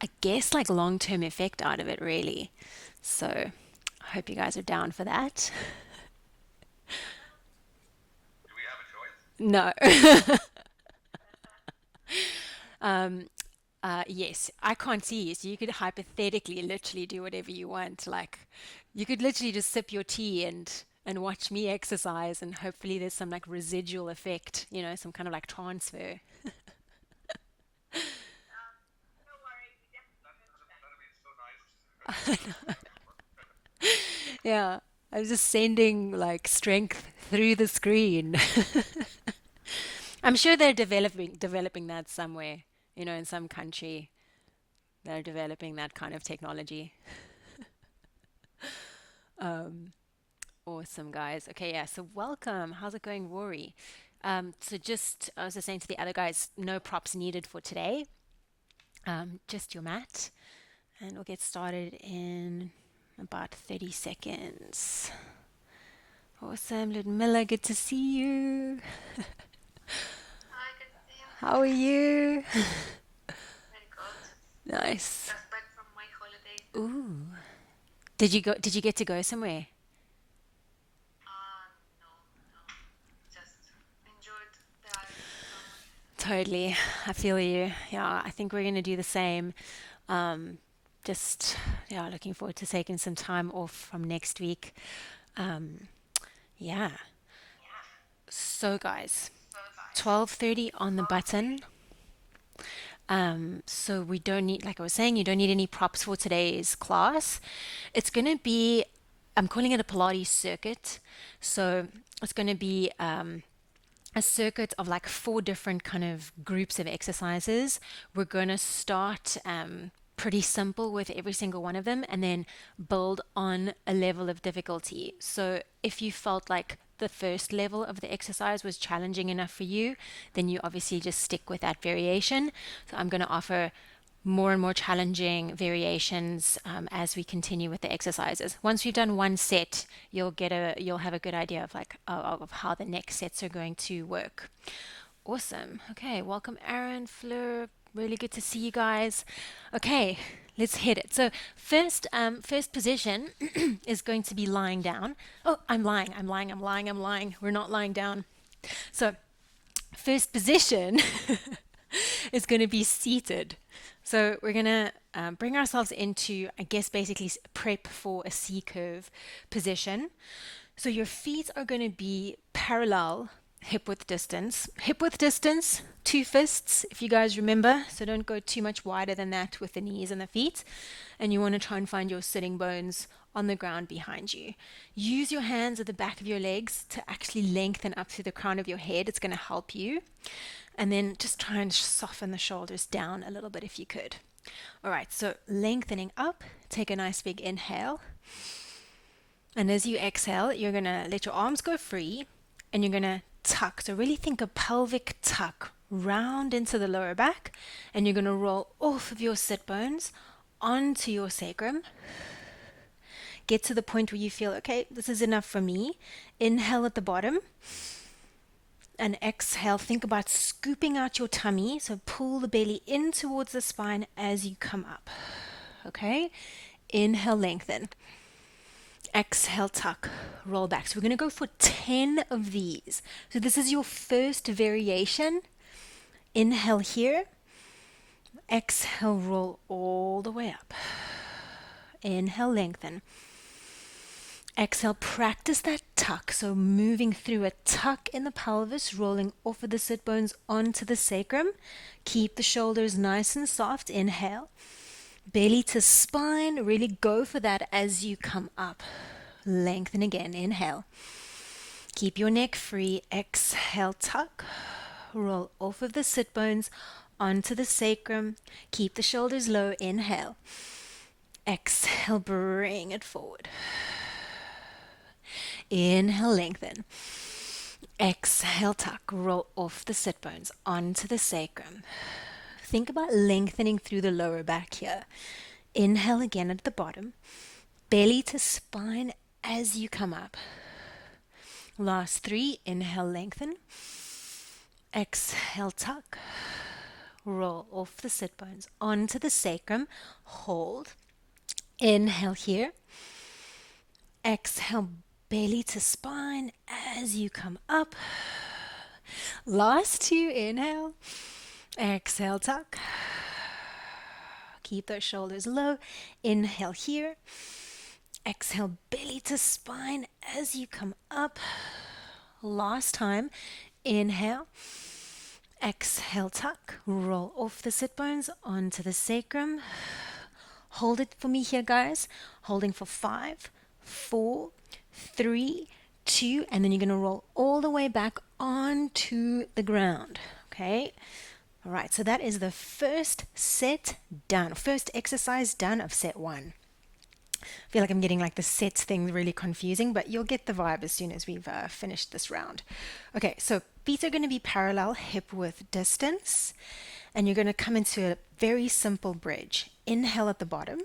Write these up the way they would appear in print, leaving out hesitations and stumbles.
I guess like long-term effect out of it, really. So I hope you guys are down for that. No. Yes, I can't see you, so you could hypothetically literally do whatever you want. Like, you could literally just sip your tea and watch me exercise, and hopefully there's some like residual effect, some kind of like transfer. Yeah, I was just sending like strength through the screen. I'm sure they're developing that somewhere, in some country. They're developing that kind of technology. Awesome, guys. Okay, yeah, so welcome. How's it going, Rory? So just, I was just saying to the other guys, no props needed for today, just your mat. And we'll get started in about 30 seconds. Awesome, Ludmilla, good to see you. How are you? Nice. Ooh. Did you get to go somewhere? Totally. I feel you. Yeah, I think we're going to do the same. Um, just, yeah, looking forward to taking some time off from next week. Um, yeah. So, guys, 12:30 on the button. So we don't need, like I was saying, you don't need any props for today's class. It's going to be, I'm calling it a Pilates circuit. So it's going to be a circuit of like four different kind of groups of exercises. We're going to start pretty simple with every single one of them and then build on a level of difficulty. So if you felt like the first level of the exercise was challenging enough for you, then you obviously just stick with that variation. So I'm going to offer more and more challenging variations as we continue with the exercises. Once we've done one set, you'll have a good idea of like of how the next sets are going to work. Awesome. Okay, welcome Aaron, Fleur. Really good to see you guys. Okay, let's hit it. So first position is going to be lying down. Oh, I'm lying. I'm lying. I'm lying. I'm lying. We're not lying down. So first position is going to be seated. So we're going to bring ourselves into, I guess, basically prep for a C curve position. So your feet are going to be parallel hip width distance. Hip width distance, two fists, if you guys remember. So don't go too much wider than that with the knees and the feet. And you want to try and find your sitting bones on the ground behind you. Use your hands at the back of your legs to actually lengthen up to the crown of your head. It's going to help you. And then just try and soften the shoulders down a little bit if you could. All right, so lengthening up, take a nice big inhale. And as you exhale, you're going to let your arms go free and you're going to tuck. So really think a pelvic tuck round into the lower back, and you're going to roll off of your sit bones onto your sacrum. Get to the point where you feel, okay, this is enough for me. Inhale at the bottom and exhale. Think about scooping out your tummy. So pull the belly in towards the spine as you come up. Okay? Inhale, lengthen. Exhale, tuck, roll back. So we're going to go for 10 of these. So this is your first variation. Inhale here. Exhale, roll all the way up. Inhale, lengthen. Exhale, practice that tuck. So moving through a tuck in the pelvis, rolling off of the sit bones onto the sacrum. Keep the shoulders nice and soft. Inhale. Belly to spine. Really go for that as you come up. Lengthen again. Inhale. Keep your neck free. Exhale, tuck. Roll off of the sit bones onto the sacrum. Keep the shoulders low. Inhale. Exhale, bring it forward. Inhale, lengthen. Exhale, tuck. Roll off the sit bones onto the sacrum. Think about lengthening through the lower back here. Inhale again at the bottom. Belly to spine as you come up. Last three. Inhale, lengthen. Exhale, tuck. roll off the sit bones onto the sacrum, hold. Inhale here. Exhale, belly to spine as you come up. Last two, inhale. Exhale, tuck. Keep those shoulders low. Inhale here. Exhale, belly to spine as you come up. Last time, inhale. Exhale, tuck. Roll off the sit bones onto the sacrum. Hold it for me here, guys. Holding for 5, 4, 3, 2, and then you're going to roll all the way back onto the ground. Okay? All right, so that is the first set done, first exercise done of set 1. I feel like I'm getting like the sets thing really confusing, but you'll get the vibe as soon as we've finished this round. Okay, so feet are going to be parallel hip width distance, and you're going to come into a very simple bridge. Inhale at the bottom.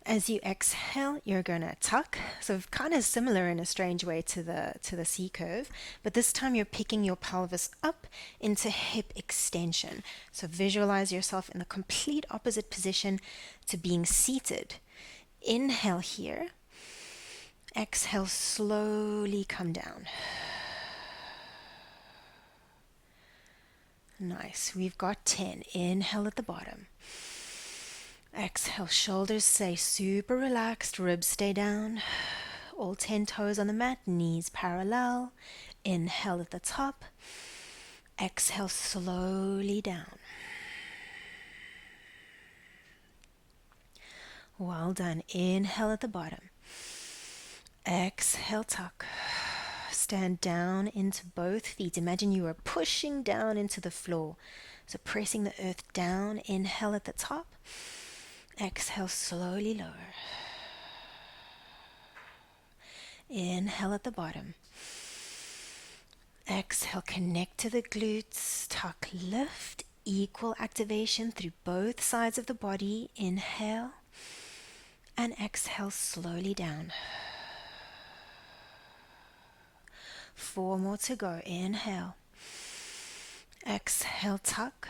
As you exhale, you're going to tuck. So kind of similar in a strange way to the C curve, but this time you're picking your pelvis up into hip extension. So visualize yourself in the complete opposite position to being seated. Inhale here. Exhale, slowly come down. Nice. We've got 10. Inhale at the bottom. Exhale, shoulders stay super relaxed, ribs stay down. All 10 toes on the mat, knees parallel. Inhale at the top. Exhale, slowly down. Well done. Inhale at the bottom. Exhale, tuck. Stand down into both feet. Imagine you are pushing down into the floor. So pressing the earth down. Inhale at the top. Exhale, slowly lower. Inhale at the bottom. Exhale, connect to the glutes. Tuck, lift. Equal activation through both sides of the body. Inhale. And exhale, slowly down. 4 more to go. Inhale. Exhale, tuck.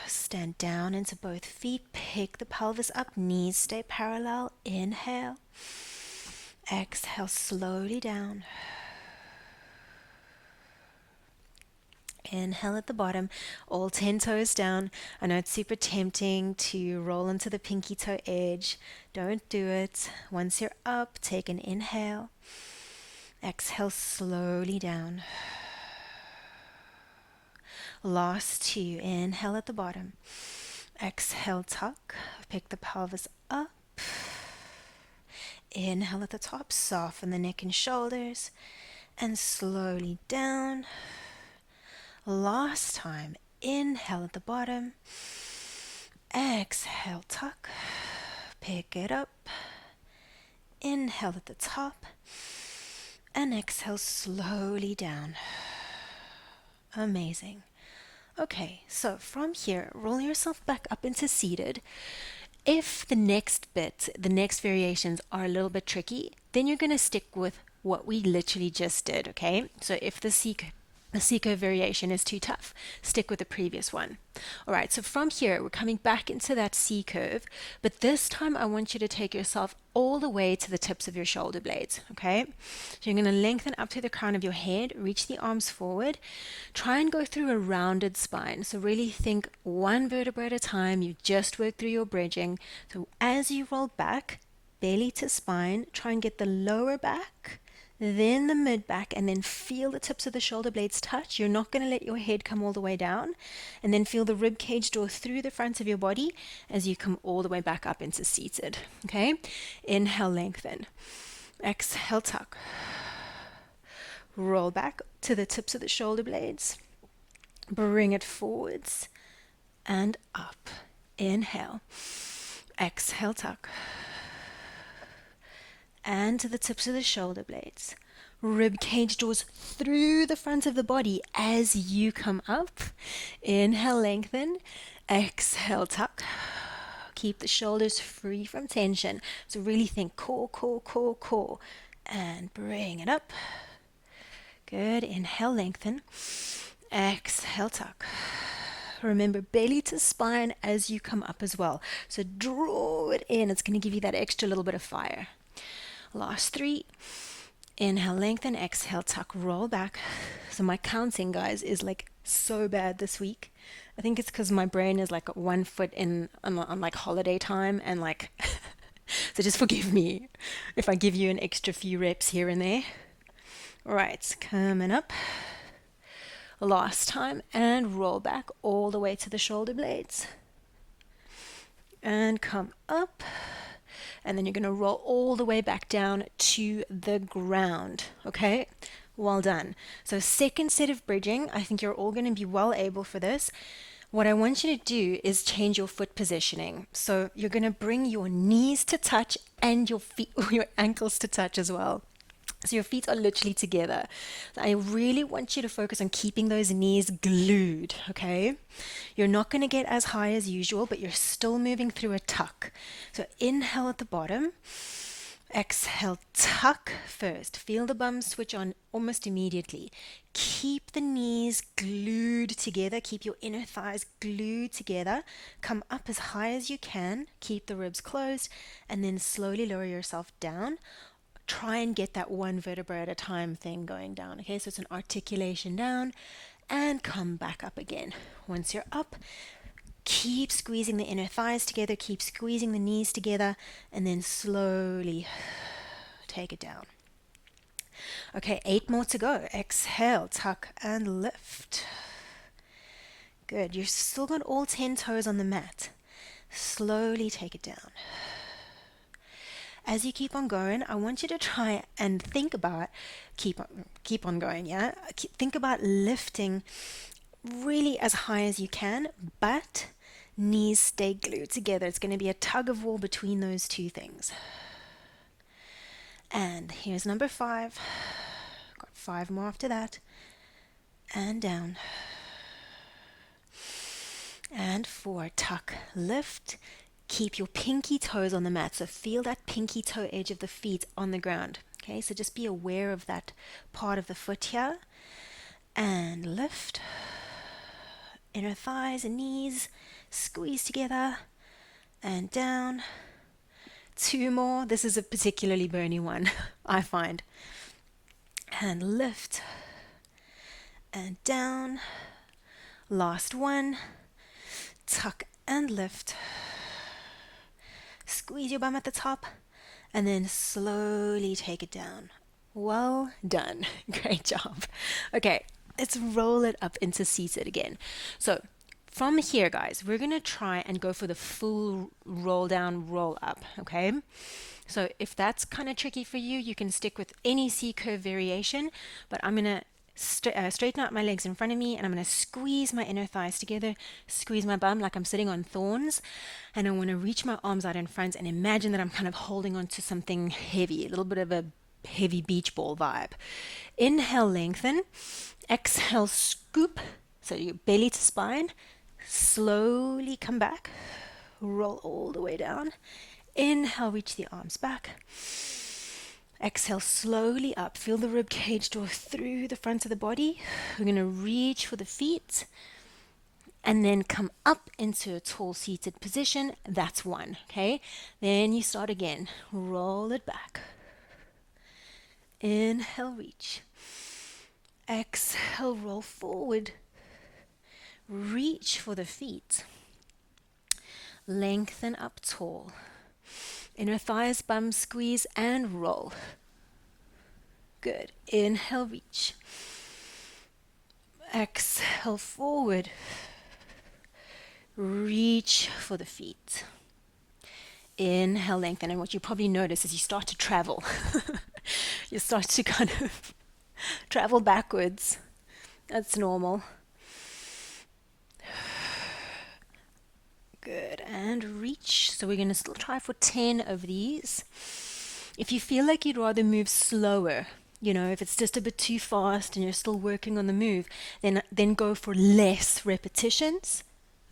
Stand down into both feet. Pick the pelvis up. Knees stay parallel. Inhale. Exhale, slowly down. Inhale at the bottom, all 10 toes down. I know it's super tempting to roll into the pinky toe edge. Don't do it. Once you're up, take an inhale. Exhale slowly down. Last 2. Inhale at the bottom. Exhale, tuck. Pick the pelvis up. Inhale at the top. Soften the neck and shoulders. And slowly down. Last time. Inhale at the bottom. Exhale, tuck. Pick it up. Inhale at the top. And exhale slowly down. Amazing. Okay, so from here, roll yourself back up into seated. If the next bit, the next variations are a little bit tricky, then you're going to stick with what we literally just did, okay? So if the C curve variation is too tough, stick with the previous one. All right, so from here, we're coming back into that C curve, but this time I want you to take yourself all the way to the tips of your shoulder blades, okay? So you're going to lengthen up to the crown of your head, reach the arms forward, try and go through a rounded spine. So really think one vertebra at a time. You just work through your bridging. So as you roll back, belly to spine, try and get the lower back, then the mid back, and then feel the tips of the shoulder blades touch. You're not going to let your head come all the way down, and then feel the rib cage draw through the front of your body as you come all the way back up into seated. Okay, inhale, lengthen. Exhale, tuck. Roll back to the tips of the shoulder blades. Bring it forwards and up. Inhale. Exhale, tuck. And to the tips of the shoulder blades. Rib cage draws through the front of the body as you come up. Inhale, lengthen. Exhale, tuck. Keep the shoulders free from tension. So really think core, core, core, core. And bring it up. Good. Inhale, lengthen. Exhale, tuck. Remember, belly to spine as you come up as well. So draw it in. It's going to give you that extra little bit of fire. Last 3. Inhale, lengthen, exhale, tuck, roll back. So my counting, guys, is like so bad this week. I think it's because my brain is like 1 foot in on like holiday time, and like, so just forgive me if I give you an extra few reps here and there. All right, coming up. Last time, and roll back all the way to the shoulder blades. And come up. And then you're going to roll all the way back down to the ground. Okay, well done. So second set of bridging. I think you're all going to be well able for this. What I want you to do is change your foot positioning. So you're going to bring your knees to touch and your feet, your ankles to touch as well. So your feet are literally together. So I really want you to focus on keeping those knees glued, okay? You're not going to get as high as usual, but you're still moving through a tuck. So inhale at the bottom. Exhale, tuck first. Feel the bum switch on almost immediately. Keep the knees glued together. Keep your inner thighs glued together. Come up as high as you can. Keep the ribs closed, and then slowly lower yourself down. Try and get that 1 vertebra at a time thing going down. Okay, so it's an articulation down, and come back up again. Once you're up, keep squeezing the inner thighs together, keep squeezing the knees together, and then slowly take it down. Okay, 8 more to go. Exhale, tuck and lift. Good. You've still got all 10 toes on the mat. Slowly take it down. As you keep on going, I want you to try and think about, keep on going, yeah? Think about lifting really as high as you can, but knees stay glued together. It's going to be a tug of war between those two things. And here's number 5. Got 5 more after that. And down. And 4, tuck, lift. Keep your pinky toes on the mat. So feel that pinky toe edge of the feet on the ground. Okay, so just be aware of that part of the foot here. And lift. Inner thighs and knees squeeze together. And down. 2 more. This is a particularly burny one, I find. And lift. And down. Last one. Tuck and lift. Squeeze your bum at the top, and then slowly take it down. Well done. Great job. Okay, let's roll it up into seated again. So from here, guys, we're going to try and go for the full roll down, roll up, okay? So if that's kind of tricky for you, you can stick with any C-curve variation, but I'm going to straighten out my legs in front of me, and I'm going to squeeze my inner thighs together, squeeze my bum like I'm sitting on thorns, and I want to reach my arms out in front and imagine that I'm kind of holding on to something heavy, a little bit of a heavy beach ball vibe. Inhale, lengthen. Exhale, scoop. So your belly to spine. Slowly come back. Roll all the way down. Inhale, reach the arms back. Exhale slowly up. Feel the rib cage draw through the front of the body. We're going to reach for the feet and then come up into a tall seated position. That's 1, okay? Then you start again. Roll it back. Inhale, reach. Exhale, roll forward. Reach for the feet. Lengthen up tall. Inner thighs, bum squeeze, and roll. Good. Inhale, reach. Exhale, forward. Reach for the feet. Inhale, lengthen. And what you probably notice is you start to travel. You start to kind of travel backwards. That's normal. Good, and reach. So we're going to still try for 10 of these. If you feel like you'd rather move slower, if it's just a bit too fast and you're still working on the move, then go for less repetitions.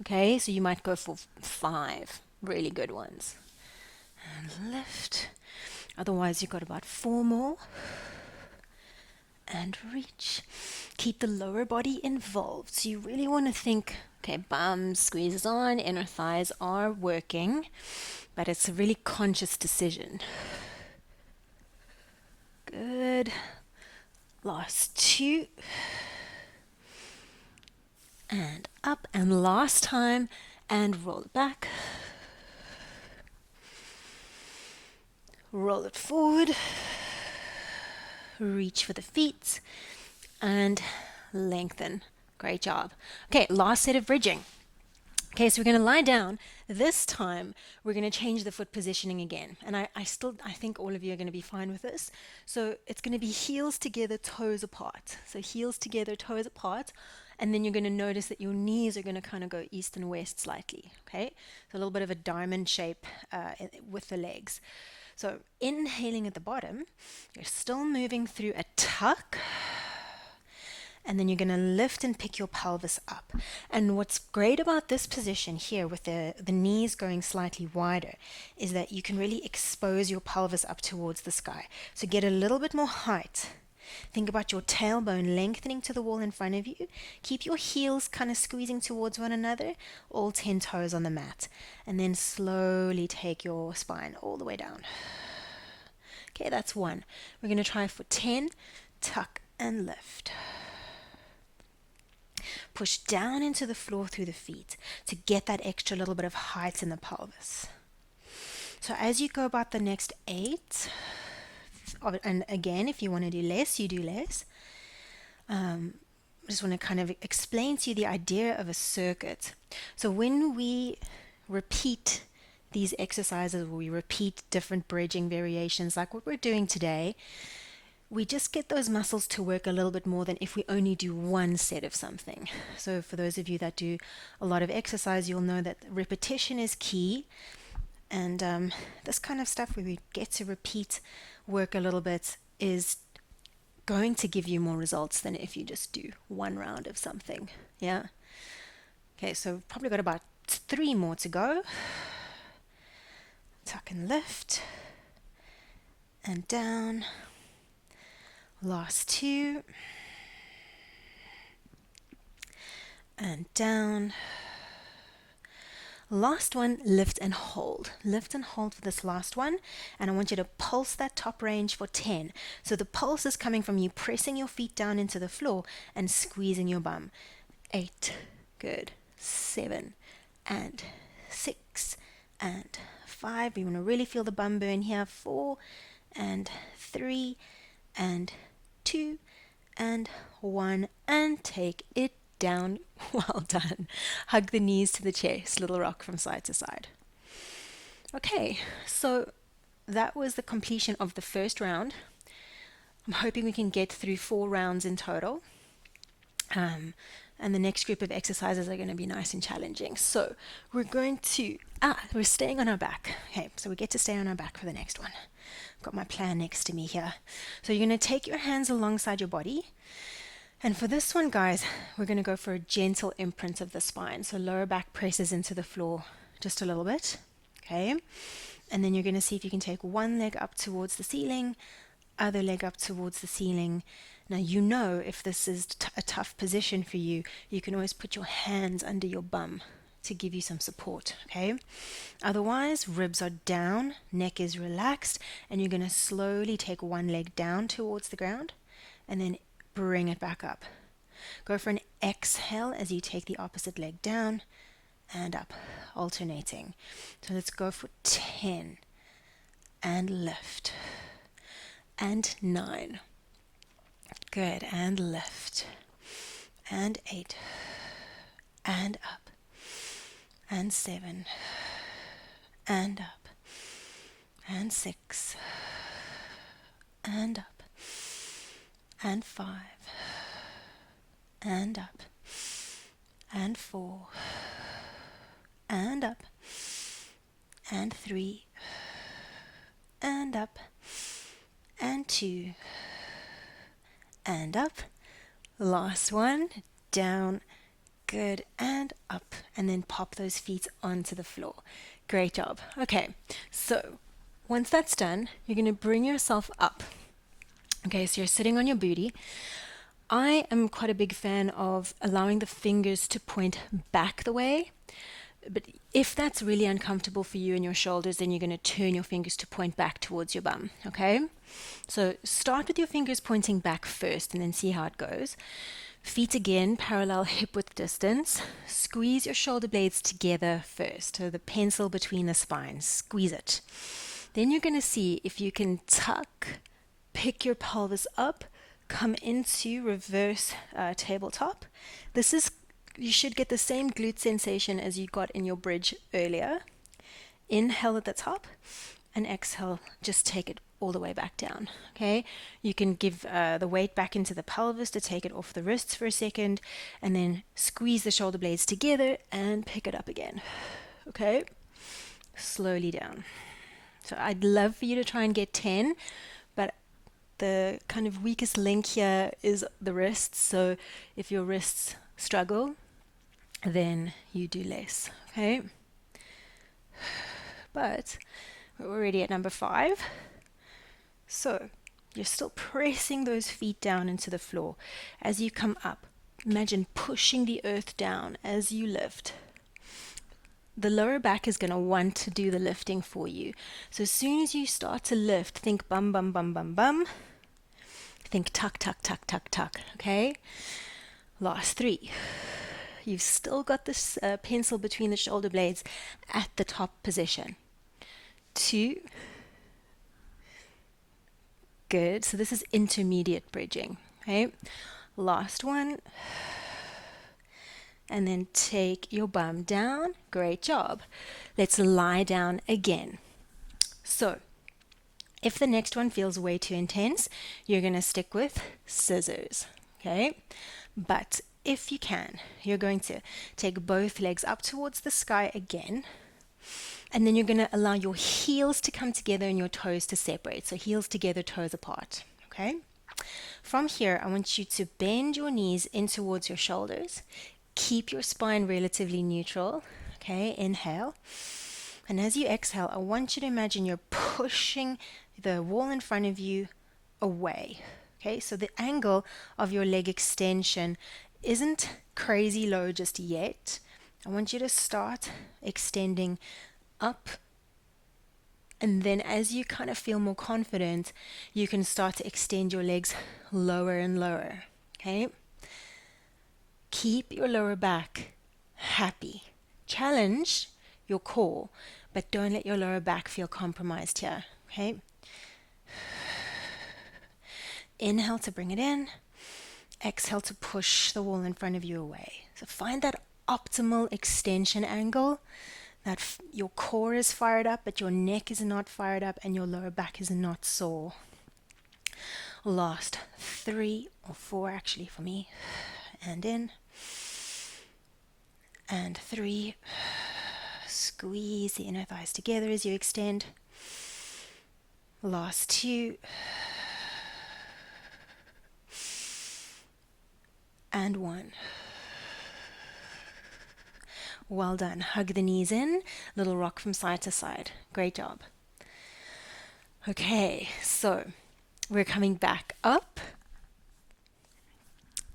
Okay, so you might go for 5 really good ones. And lift. Otherwise, you've got about 4 more. And reach. Keep the lower body involved. So you really want to think Okay, bum squeezes on, inner thighs are working, but it's a really conscious decision. Good. Last two. And up, and last time, and roll it back. Roll it forward. Reach for the feet and lengthen. Great job. Okay, last set of bridging. Okay, so we're going to lie down. This time, we're going to change the foot positioning again. And I think all of you are going to be fine with this. So it's going to be heels together, toes apart. So heels together, toes apart. And then you're going to notice that your knees are going to kind of go east and west slightly. Okay, so a little bit of a diamond shape with the legs. So inhaling at the bottom, you're still moving through a tuck, and then you're going to lift and pick your pelvis up. And what's great about this position here with the knees going slightly wider is that you can really expose your pelvis up towards the sky. So get a little bit more height. Think about your tailbone lengthening to the wall in front of you. Keep your heels kind of squeezing towards one another, all 10 toes on the mat. And then slowly take your spine all the way down. Okay, that's one. We're going to try for 10, tuck and lift. Push down into the floor through the feet to get that extra little bit of height in the pelvis. So as you go about the next 8, and again, if you want to do less, you do less. I just want to kind of explain to you the idea of a circuit. So when we repeat these exercises, we repeat different bridging variations like what we're doing today, we just get those muscles to work a little bit more than if we only do one set of something. So for those of you that do a lot of exercise, you'll know that repetition is key. And this kind of stuff where we get to repeat work a little bit is going to give you more results than if you just do one round of something. Yeah. Okay, so we've probably got about 3 more to go. Tuck and lift. And down. Last 2. And down. Last one, lift and hold. Lift and hold for this last one. And I want you to pulse that top range for 10. So the pulse is coming from you pressing your feet down into the floor and squeezing your bum. 8. Good. 7. And 6. And 5. We want to really feel the bum burn here. 4. And 3. And 2. And 1. And take it down. Well done. Hug the knees to the chest, little rock from side to side. Okay, so that was the completion of the first round. I'm hoping we can get through 4 rounds in total. And the next group of exercises are going to be nice and challenging. So we're going to, we're staying on our back. Okay, so we get to stay on our back for the next one. I've got my plan next to me here. So you're going to take your hands alongside your body. And for this one, guys, we're going to go for a gentle imprint of the spine. So lower back presses into the floor just a little bit. Okay. And then you're going to see if you can take one leg up towards the ceiling, other leg up towards the ceiling. Now, you know, if this is a tough position for you, you can always put your hands under your bum to give you some support. Okay. Otherwise, ribs are down, neck is relaxed, and you're going to slowly take one leg down towards the ground and then bring it back up. Go for an exhale as you take the opposite leg down and up, alternating. So let's go for 10 and lift. And 9. Good, and lift. And 8. And up. And 7. And up. And 6. And up. And 5, and up, and 4, and up, and 3, and up, and 2, and up. Last one, down, good, and up, and then pop those feet onto the floor. Great job. Okay, so once that's done, you're going to bring yourself up. Okay, so you're sitting on your booty. I am quite a big fan of allowing the fingers to point back the way. But if that's really uncomfortable for you and your shoulders, then you're going to turn your fingers to point back towards your bum, okay? So start with your fingers pointing back first and then see how it goes. Feet again, parallel hip width distance. Squeeze your shoulder blades together first, so the pencil between the spines. Squeeze it. Then you're going to see if you can tuck, pick your pelvis up, come into reverse tabletop. You should get the same glute sensation as you got in your bridge earlier. Inhale at the top and exhale, just take it all the way back down. Okay, you can give the weight back into the pelvis to take it off the wrists for a second, and then squeeze the shoulder blades together and pick it up again. Okay, slowly down. So I'd love for you to try and get 10, but the kind of weakest link here is the wrists. So if your wrists struggle, then you do less. Okay, but we're already at number 5. So you're still pressing those feet down into the floor. As you come up, imagine pushing the earth down as you lift. The lower back is going to want to do the lifting for you. So as soon as you start to lift, think bum, bum, bum, bum, bum. Think tuck, tuck, tuck, tuck, tuck. Okay? Last 3. You've still got this pencil between the shoulder blades at the top position. 2. Good. So this is intermediate bridging. Okay? Last one. And then take your bum down. Great job. Let's lie down again. So if the next one feels way too intense, you're going to stick with scissors. Okay? But if you can, you're going to take both legs up towards the sky again. And then you're going to allow your heels to come together and your toes to separate. So heels together, toes apart. Okay? From here, I want you to bend your knees in towards your shoulders. Keep your spine relatively neutral. Okay, inhale. And as you exhale, I want you to imagine you're pushing the wall in front of you away. Okay, so the angle of your leg extension isn't crazy low just yet. I want you to start extending up. And then as you kind of feel more confident, you can start to extend your legs lower and lower. Okay? Keep your lower back happy. Challenge your core, but don't let your lower back feel compromised here. Okay? Inhale to bring it in. Exhale to push the wall in front of you away. So find that optimal extension angle, that your core is fired up, but your neck is not fired up, and your lower back is not sore. Last 3 or 4 actually for me. And in. And 3. Squeeze the inner thighs together as you extend. Last 2. And 1. Well done. Hug the knees in. Little rock from side to side. Great job. Okay, so we're coming back up.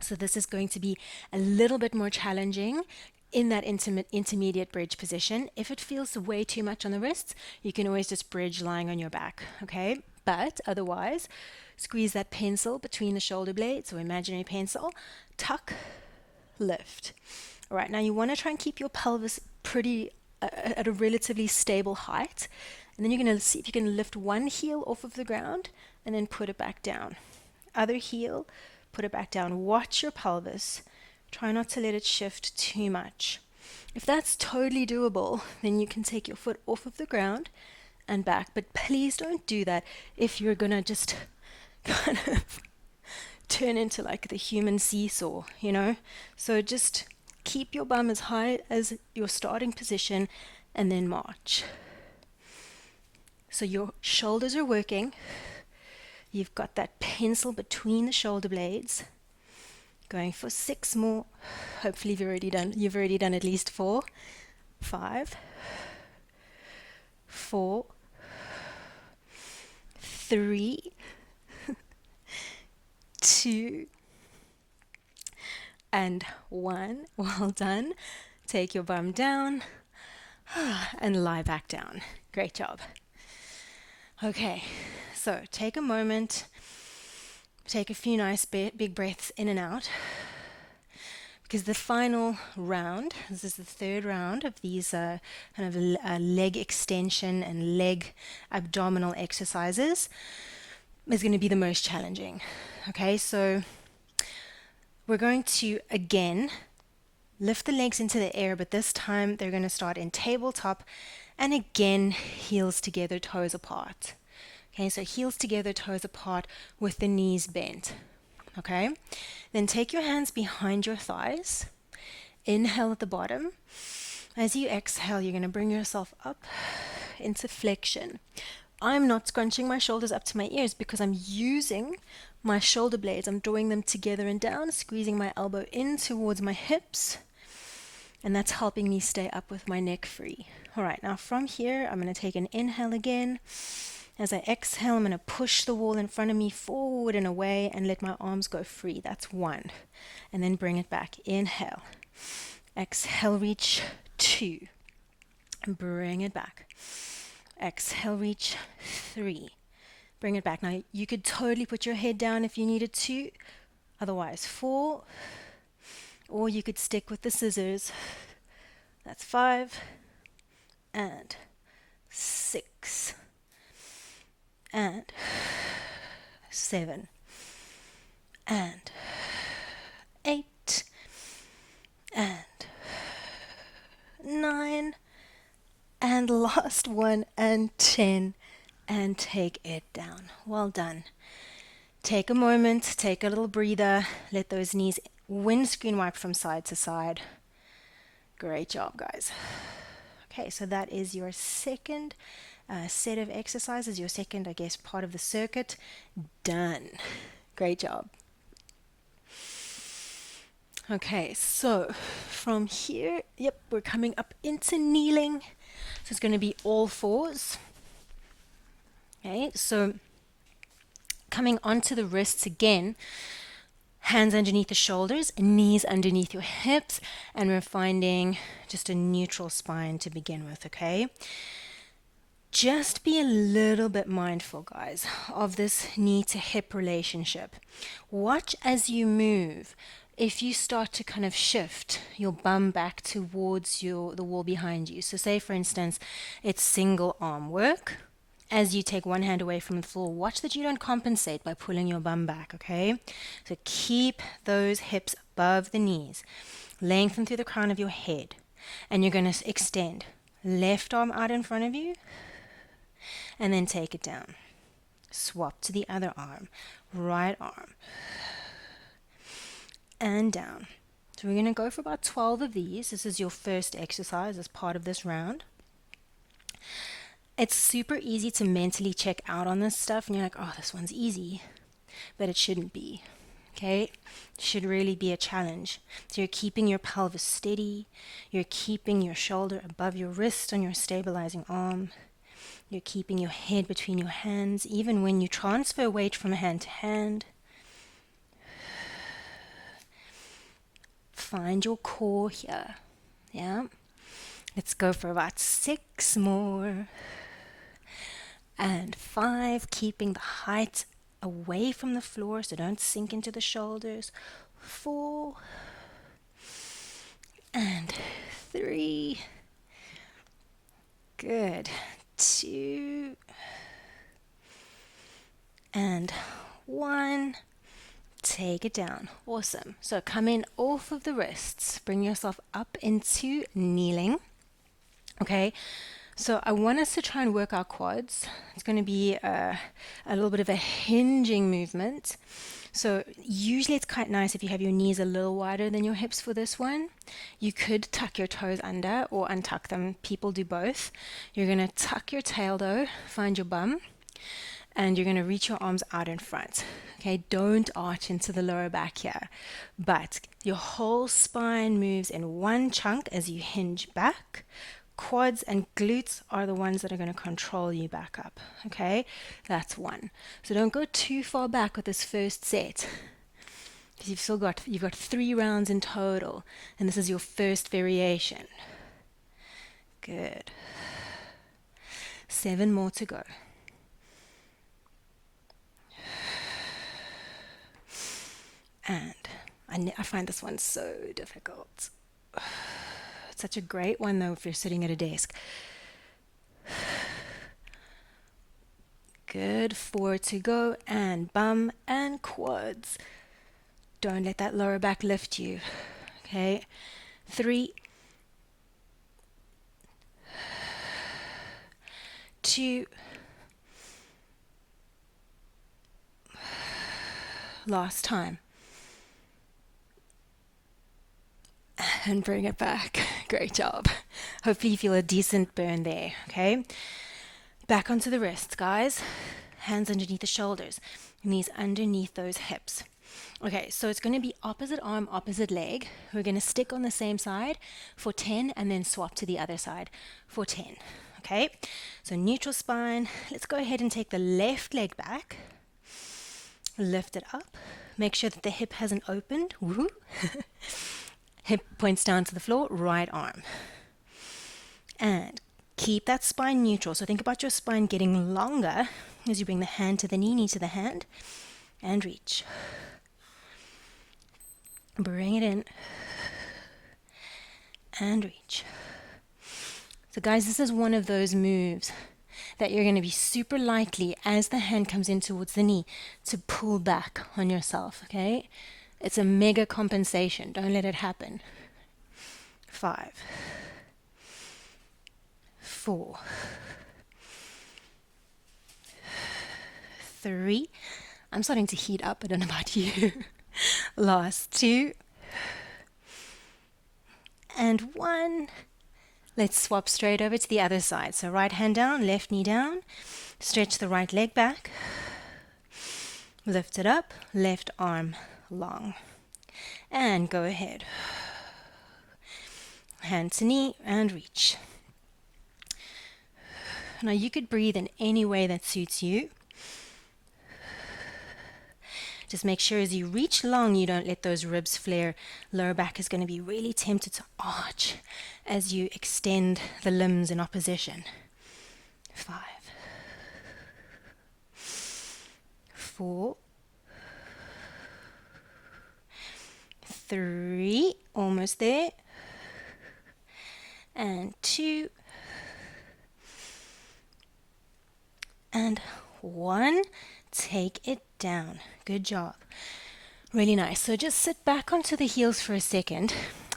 So this is going to be a little bit more challenging in that intermediate bridge position. If it feels way too much on the wrists, you can always just bridge lying on your back, okay? But otherwise, squeeze that pencil between the shoulder blades, or imaginary pencil, tuck, lift. All right, now you want to try and keep your pelvis pretty at a relatively stable height, and then you're going to see if you can lift one heel off of the ground and then put it back down. Other heel, put it back down. Watch your pelvis. Try not to let it shift too much. If that's totally doable, then you can take your foot off of the ground and back. But please don't do that if you're going to just kind of turn into like the human seesaw, you know? So just keep your bum as high as your starting position and then march. So your shoulders are working. You've got that pencil between the shoulder blades. Going for 6 more. Hopefully you've already done at least 4. 5, 4, 3, 2, and 1. Well done. Take your bum down and lie back down. Great job. Okay, so take a moment, take a few nice big breaths in and out, because the final round, this is the third round of these kind of leg extension and leg abdominal exercises, is going to be the most challenging. Okay, so we're going to again lift the legs into the air, but this time they're going to start in tabletop and again heels together, toes apart. Okay, so heels together, toes apart with the knees bent. Okay, then take your hands behind your thighs. Inhale at the bottom. As you exhale, you're going to bring yourself up into flexion. I'm not scrunching my shoulders up to my ears because I'm using my shoulder blades. I'm drawing them together and down, squeezing my elbow in towards my hips, and that's helping me stay up with my neck free. All right, now from here, I'm going to take an inhale again. As I exhale, I'm going to push the wall in front of me forward and away and let my arms go free. That's 1. And then bring it back. Inhale. Exhale, reach 2. And bring it back. Exhale, reach 3. Bring it back. Now, you could totally put your head down if you needed to. Otherwise, 4. Or you could stick with the scissors. That's 5. And 6. And 7. And 8. And 9. And last one, and 10. And take it down. Well done. Take a moment, take a little breather, let those knees windscreen wipe from side to side. Great job, guys. Okay, so that is your second set of exercises, your second, I guess, part of the circuit. Done. Great job. Okay, so from here, yep, we're coming up into kneeling. So it's going to be all fours. Okay, so coming onto the wrists again, hands underneath the shoulders, knees underneath your hips, and we're finding just a neutral spine to begin with, okay? Just be a little bit mindful, guys, of this knee to hip relationship. Watch as you move. If you start to kind of shift your bum back towards the wall behind you. So say, for instance, it's single arm work. As you take one hand away from the floor, watch that you don't compensate by pulling your bum back, okay? So keep those hips above the knees. Lengthen through the crown of your head. And you're going to extend. Left arm out in front of you. And then take it down. Swap to the other arm. Right arm. And down. So we're going to go for about 12 of these. This is your first exercise as part of this round. It's super easy to mentally check out on this stuff and you're like, oh, this one's easy. But it shouldn't be. Okay? It should really be a challenge. So you're keeping your pelvis steady. You're keeping your shoulder above your wrist on your stabilizing arm. You're keeping your head between your hands, even when you transfer weight from hand to hand. Find your core here. Yeah? Let's go for about 6 more. And 5, keeping the height away from the floor, so don't sink into the shoulders. 4. And 3. Good. 2 and 1. Take it down. Awesome. So come in off of the wrists. Bring yourself up into kneeling. Okay. So I want us to try and work our quads. It's going to be a little bit of a hinging movement. So usually it's quite nice if you have your knees a little wider than your hips for this one. You could tuck your toes under or untuck them. People do both. You're going to tuck your tail though, find your bum, and you're going to reach your arms out in front. Okay, don't arch into the lower back here, but your whole spine moves in one chunk as you hinge back. Quads and glutes are the ones that are going to control you back up. Okay, that's 1. So don't go too far back with this first set. because you've got 3 rounds in total, and this is your first variation. Good. 7 more to go. And I find this one so difficult. It's such a great one though if you're sitting at a desk. Good. 4 to go, and bum and quads. Don't let that lower back lift you. Okay. 3, 2, last time. And bring it back. Great job. Hopefully you feel a decent burn there, okay? Back onto the wrists, guys. Hands underneath the shoulders. Knees underneath those hips. Okay, so it's going to be opposite arm, opposite leg. We're going to stick on the same side for 10 and then swap to the other side for 10. Okay, so neutral spine. Let's go ahead and take the left leg back. Lift it up. Make sure that the hip hasn't opened. Woo-hoo. Hip points down to the floor, right arm. And keep that spine neutral. So think about your spine getting longer as you bring the hand to the knee to the hand, and reach. Bring it in, and reach. So guys, this is one of those moves that you're going to be super likely, as the hand comes in towards the knee, to pull back on yourself, okay? It's a mega compensation. Don't let it happen. 5, 4, 3. I'm starting to heat up. I don't know about you. Last 2. And 1. Let's swap straight over to the other side. So right hand down, left knee down. Stretch the right leg back. Lift it up, left arm long. And go ahead. Hand to knee and reach. Now you could breathe in any way that suits you. Just make sure as you reach long, you don't let those ribs flare. Lower back is going to be really tempted to arch as you extend the limbs in opposition. 5, 4, 3, almost there, and 2, and 1. Take it down. Good job. Really nice. So just sit back onto the heels for a second.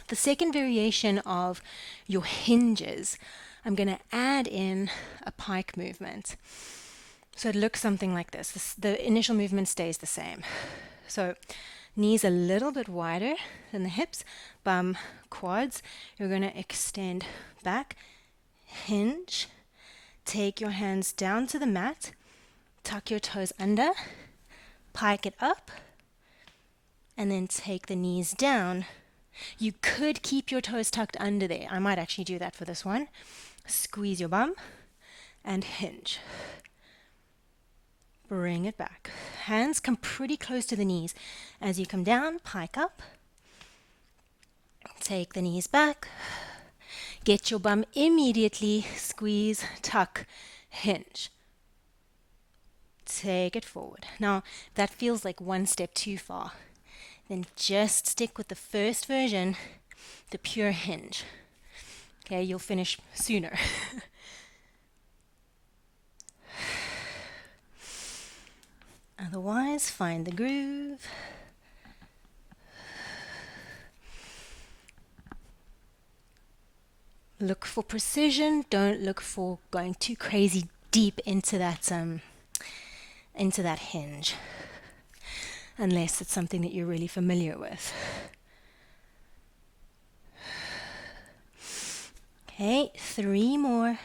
The second variation of your hinges, I'm going to add in a pike movement. So it looks something like this. The initial movement stays the same. So knees a little bit wider than the hips, bum, quads. You're going to extend back, hinge, take your hands down to the mat, tuck your toes under, pike it up, and then take the knees down. You could keep your toes tucked under there. I might actually do that for this one. Squeeze your bum and hinge. Bring it back. Hands come pretty close to the knees. As you come down, pike up. Take the knees back. Get your bum immediately. Squeeze, tuck, hinge. Take it forward. Now, if that feels like one step too far, then just stick with the first version, the pure hinge. Okay, you'll finish sooner. Otherwise, find the groove. Look for precision. Don't look for going too crazy deep into that hinge, unless it's something that you're really familiar with. Okay, 3 more.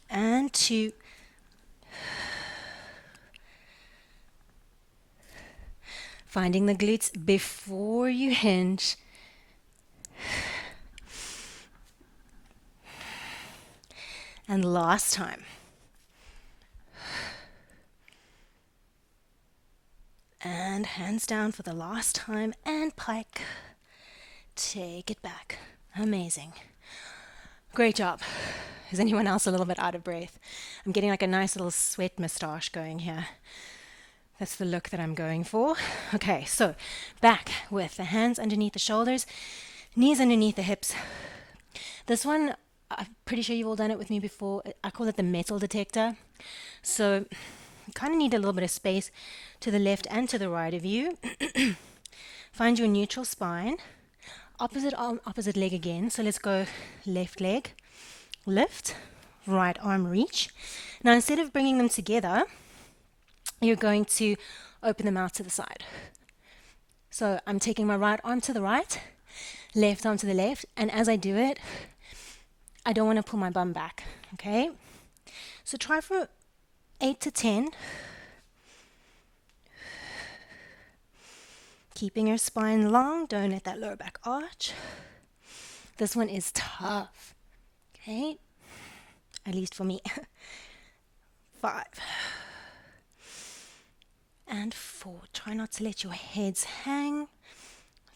And 2. Finding the glutes before you hinge. And last time. And hands down for the last time, and pike. Take it back. Amazing. Great job. Is anyone else a little bit out of breath? I'm getting like a nice little sweat moustache going here. That's the look that I'm going for. Okay, so back with the hands underneath the shoulders, knees underneath the hips. This one, I'm pretty sure you've all done it with me before. I call it the metal detector. So you kind of need a little bit of space to the left and to the right of you. Find your neutral spine. Opposite arm, opposite leg again. So let's go left leg, lift, right arm reach. Now instead of bringing them together, you're going to open them out to the side. So I'm taking my right arm to the right, left arm to the left, and as I do it, I don't want to pull my bum back, okay? So try for 8 to 10. Keeping your spine long, don't let that lower back arch. This one is tough, okay? At least for me. 5. And 4. Try not to let your heads hang.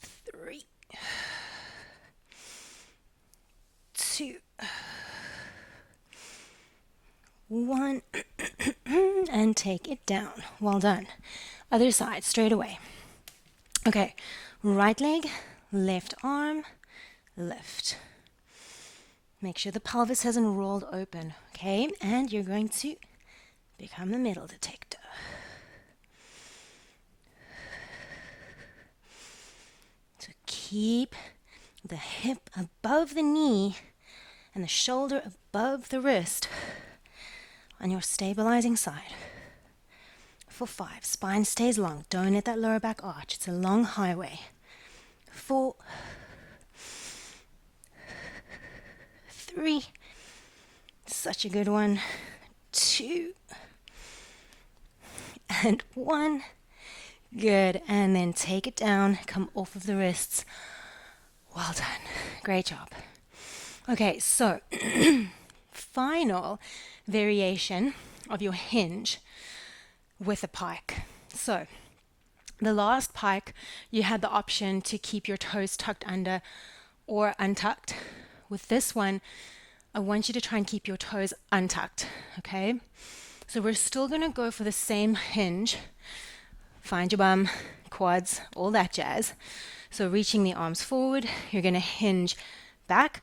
3. 2. 1. And take it down. Well done. Other side, straight away. Okay, right leg, left arm, lift. Make sure the pelvis hasn't rolled open, okay? And you're going to become the metal detector. So keep the hip above the knee and the shoulder above the wrist on your stabilizing side. For 5, spine stays long. Don't let that lower back arch. It's a long highway. 4, 3, such a good one. 2, and 1. Good. And then take it down. Come off of the wrists. Well done. Great job. Okay, so final variation of your hinge with a pike. So the last pike, you had the option to keep your toes tucked under or untucked. With this one, I want you to try and keep your toes untucked, okay? So we're still going to go for the same hinge. Find your bum, quads, all that jazz. So reaching the arms forward, you're going to hinge back,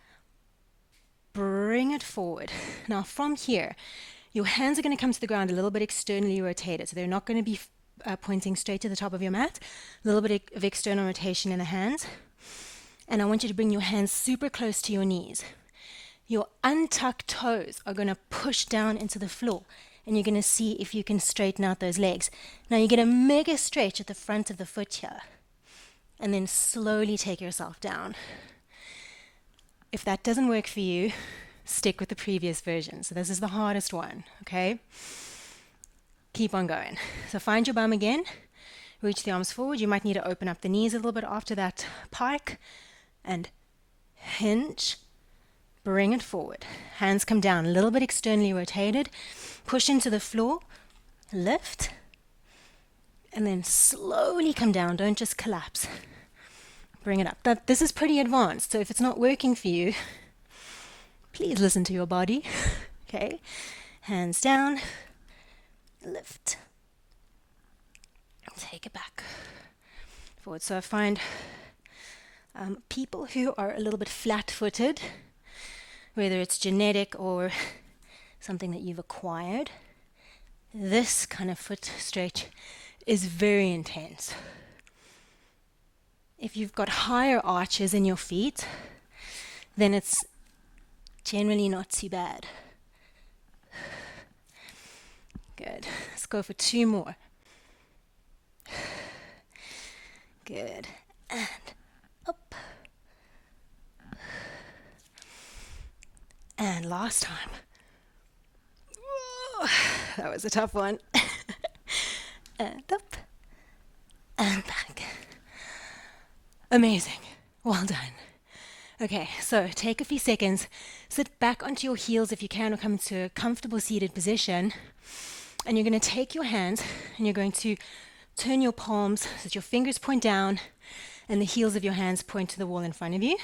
bring it forward. Now from here, your hands are going to come to the ground a little bit externally rotated. So they're not going to be pointing straight to the top of your mat. A little bit of external rotation in the hands. And I want you to bring your hands super close to your knees. Your untucked toes are going to push down into the floor. And you're going to see if you can straighten out those legs. Now you get a mega stretch at the front of the foot here. And then slowly take yourself down. If that doesn't work for you, stick with the previous version. So this is the hardest one, okay? Keep on going. So find your bum again. Reach the arms forward. You might need to open up the knees a little bit after that pike. And hinge. Bring it forward. Hands come down, a little bit externally rotated. Push into the floor. Lift. And then slowly come down. Don't just collapse. Bring it up. This is pretty advanced, so if it's not working for you, please listen to your body. Okay, hands down, lift, take it back, forward. So I find people who are a little bit flat-footed, whether it's genetic or something that you've acquired, this kind of foot stretch is very intense. If you've got higher arches in your feet, then it's generally not too bad. Good. Let's go for 2 more. Good. And up. And last time. Whoa, that was a tough one. And up. And back. Amazing. Well done. Okay, so take a few seconds, sit back onto your heels if you can, or come into a comfortable seated position. And you're going to take your hands and you're going to turn your palms so that your fingers point down and the heels of your hands point to the wall in front of you.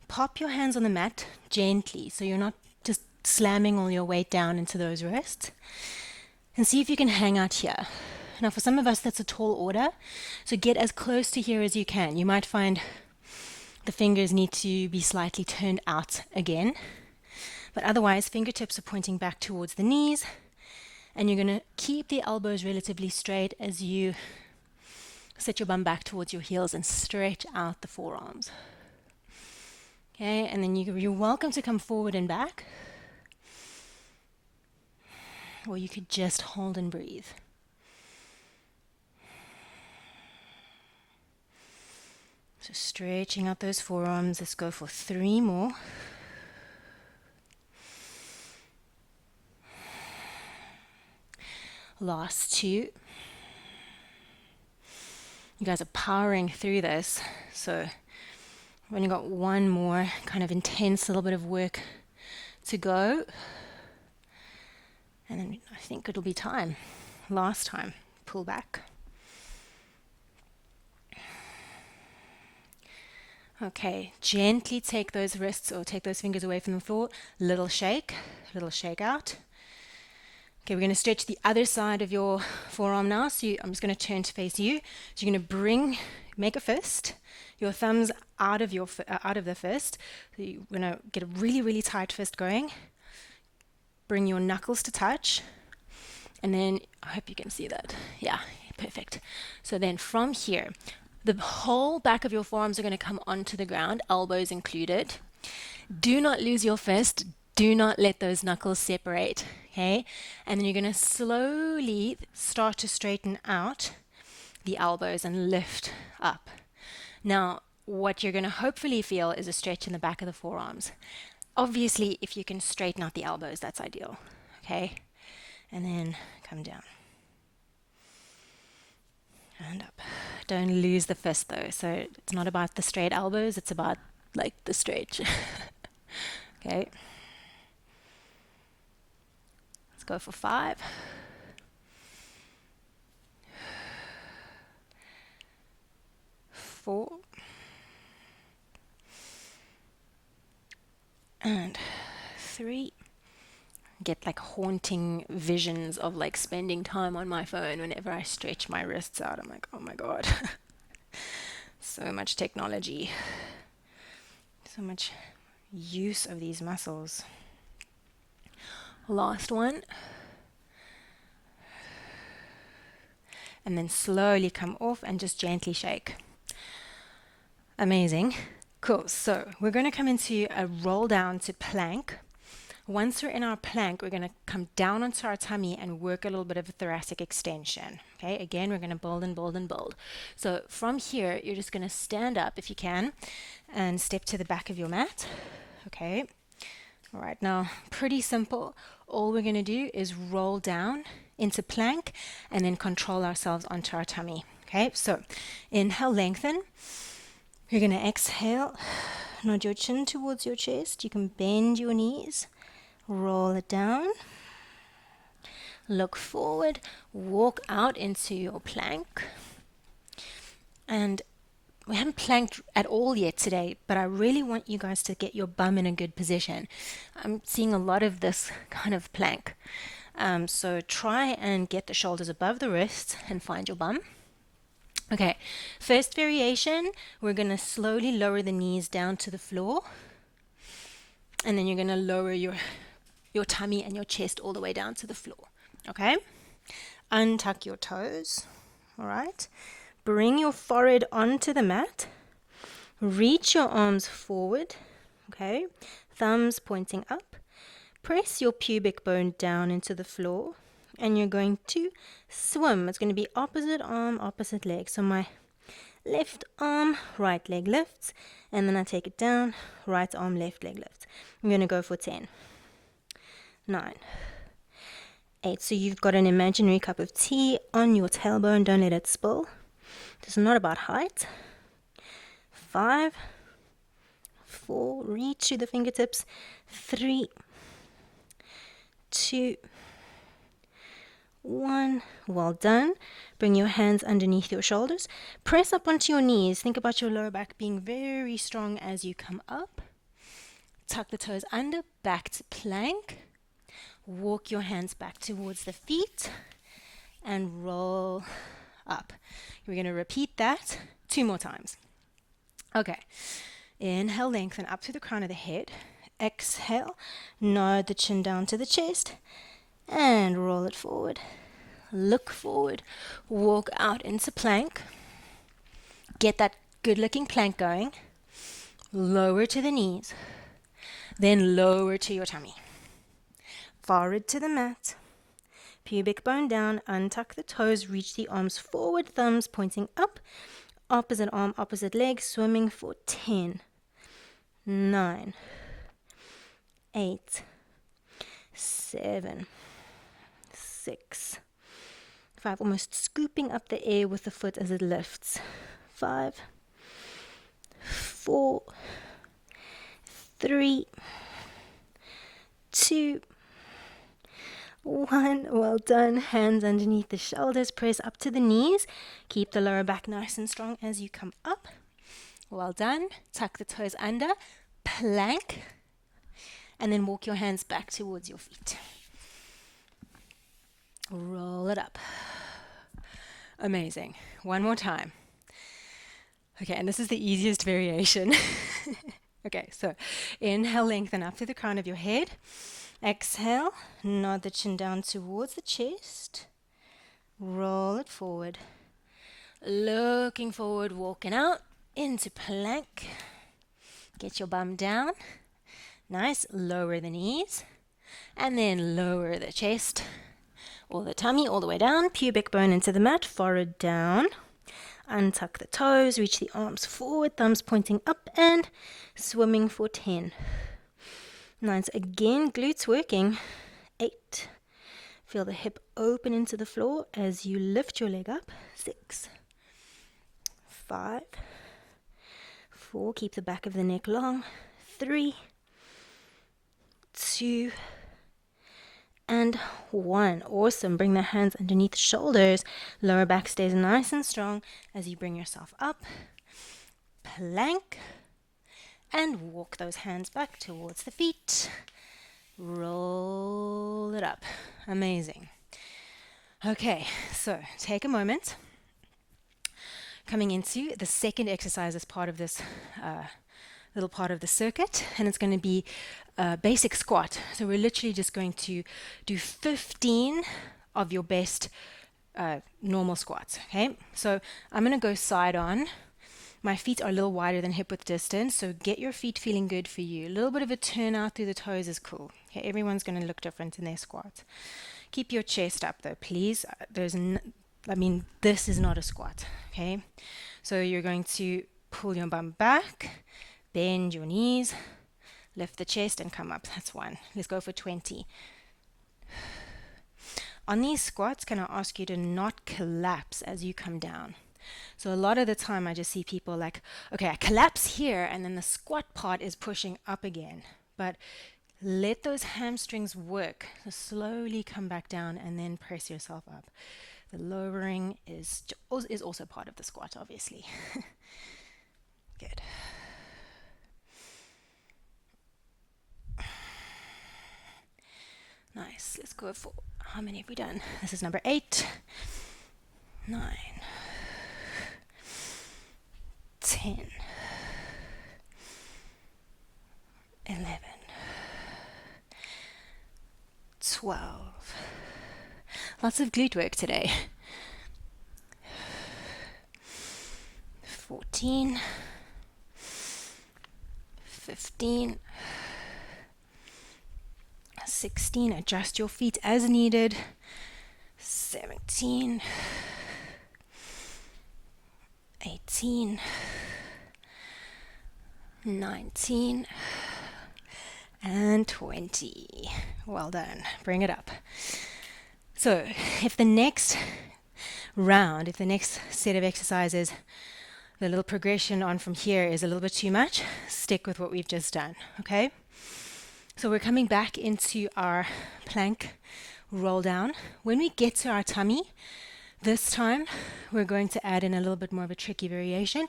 Pop your hands on the mat gently so you're not just slamming all your weight down into those wrists. And see if you can hang out here. Now for some of us that's a tall order, so get as close to here as you can. You might find the fingers need to be slightly turned out again, but otherwise fingertips are pointing back towards the knees, and you're going to keep the elbows relatively straight as you set your bum back towards your heels and stretch out the forearms. Okay, and then you're welcome to come forward and back, or you could just hold and breathe. So stretching out those forearms. Let's go for 3 more. Last 2. You guys are powering through this. So we've only got 1 more kind of intense little bit of work to go. And then I think it'll be time. Last time. Pull back. Okay, gently take those wrists or take those fingers away from the floor. Little shake out. Okay, we're going to stretch the other side of your forearm now. So I'm just going to turn to face you. So you're going to make a fist, your thumbs out of the fist. So you're going to get a really, really tight fist going. Bring your knuckles to touch. And then, I hope you can see that. Yeah, perfect. So then from here, the whole back of your forearms are going to come onto the ground, elbows included. Do not lose your fist. Do not let those knuckles separate, okay? And then you're going to slowly start to straighten out the elbows and lift up. Now, what you're going to hopefully feel is a stretch in the back of the forearms. Obviously, if you can straighten out the elbows, that's ideal, okay? And then come down. And up. Don't lose the fist though. So it's not about the straight elbows, it's about like the stretch. Okay. Let's go for 5. 4. And 3. Get like haunting visions of like spending time on my phone whenever I stretch my wrists out. I'm like, oh my God. So much technology. So much use of these muscles. Last one. And then slowly come off and just gently shake. Amazing. Cool. So we're going to come into a roll down to plank. Once we're in our plank, we're going to come down onto our tummy and work a little bit of a thoracic extension. Okay, again, we're going to build and build and build. So from here, you're just going to stand up if you can and step to the back of your mat. Okay, all right, now pretty simple. All we're going to do is roll down into plank and then control ourselves onto our tummy. Okay, so inhale, lengthen. You're going to exhale, nod your chin towards your chest. You can bend your knees. Roll it down, look forward, walk out into your plank. And we haven't planked at all yet today, but I really want you guys to get your bum in a good position. I'm seeing a lot of this kind of plank. So try and get the shoulders above the wrists and find your bum. Okay, first variation, we're going to slowly lower the knees down to the floor. And then you're going to lower your tummy and your chest all the way down to the floor. Okay? Untuck your toes. All right? Bring your forehead onto the mat. Reach your arms forward. Okay? Thumbs pointing up. Press your pubic bone down into the floor. And you're going to swim. It's going to be opposite arm, opposite leg. So my left arm, right leg lifts. And then I take it down. Right arm, left leg lifts. I'm going to go for 10. 9, 8. So you've got an imaginary cup of tea on your tailbone. Don't let it spill. This is not about height. 5, 4. Reach to the fingertips. 3, 2, 1. Well done. Bring your hands underneath your shoulders. Press up onto your knees. Think about your lower back being very strong as you come up. Tuck the toes under, back to plank. Walk your hands back towards the feet and roll up. We're going to repeat that 2 more times. Okay. Inhale, lengthen up to the crown of the head. Exhale, nod the chin down to the chest and roll it forward. Look forward, walk out into plank. Get that good looking plank going. Lower to the knees, then lower to your tummy. Forward to the mat. Pubic bone down, untuck the toes, reach the arms forward, thumbs pointing up. Opposite arm, opposite leg, swimming for 10, 9, 8, 7, 6, 5. Almost scooping up the air with the foot as it lifts. 5, 4, 3, 2, 1. Well done. Hands underneath the shoulders. Press up to the knees. Keep the lower back nice and strong as you come up. Well done. Tuck the toes under. Plank. And then walk your hands back towards your feet. Roll it up. Amazing. One more time. Okay, and this is the easiest variation. Okay, so inhale, lengthen up to the crown of your head. Exhale, nod the chin down towards the chest. Roll it forward. Looking forward, walking out into plank. Get your bum down. Nice. Lower the knees. And then lower the chest or the tummy all the way down. Pubic bone into the mat. Forehead down. Untuck the toes. Reach the arms forward. Thumbs pointing up and swimming for 10. 9. So again, glutes working. 8. Feel the hip open into the floor as you lift your leg up. 6. 5. 4. Keep the back of the neck long. 3. 2. And 1. Awesome. Bring the hands underneath the shoulders. Lower back stays nice and strong as you bring yourself up. Plank. And walk those hands back towards the feet. Roll it up. Amazing. Okay, so take a moment. Coming into the second exercise as part of this little part of the circuit, and it's going to be a basic squat. So we're literally just going to do 15 of your best normal squats. Okay, so I'm going to go side on. My feet are a little wider than hip width distance, so get your feet feeling good for you. A little bit of a turn out through the toes is cool. Okay, everyone's going to look different in their squat. Keep your chest up though, please. This is not a squat. Okay, so you're going to pull your bum back, bend your knees, lift the chest, and come up. That's 1. Let's go for 20. On these squats, can I ask you to not collapse as you come down? So a lot of the time I just see people like, okay, I collapse here and then the squat part is pushing up again. But let those hamstrings work. So slowly come back down and then press yourself up. The lowering is also part of the squat, obviously. Good. Nice. Let's go for, how many have we done? This is number 8, 9, 10, 11, 12. Lots of glute work today. 14, 15, 16. Adjust your feet as needed. 17, 18, 19, and 20. Well done. Bring it up. So if the next set of exercises, the little progression on from here is a little bit too much, stick with what we've just done, okay? So we're coming back into our plank roll down. When we get to our tummy, this time we're going to add in a little bit more of a tricky variation.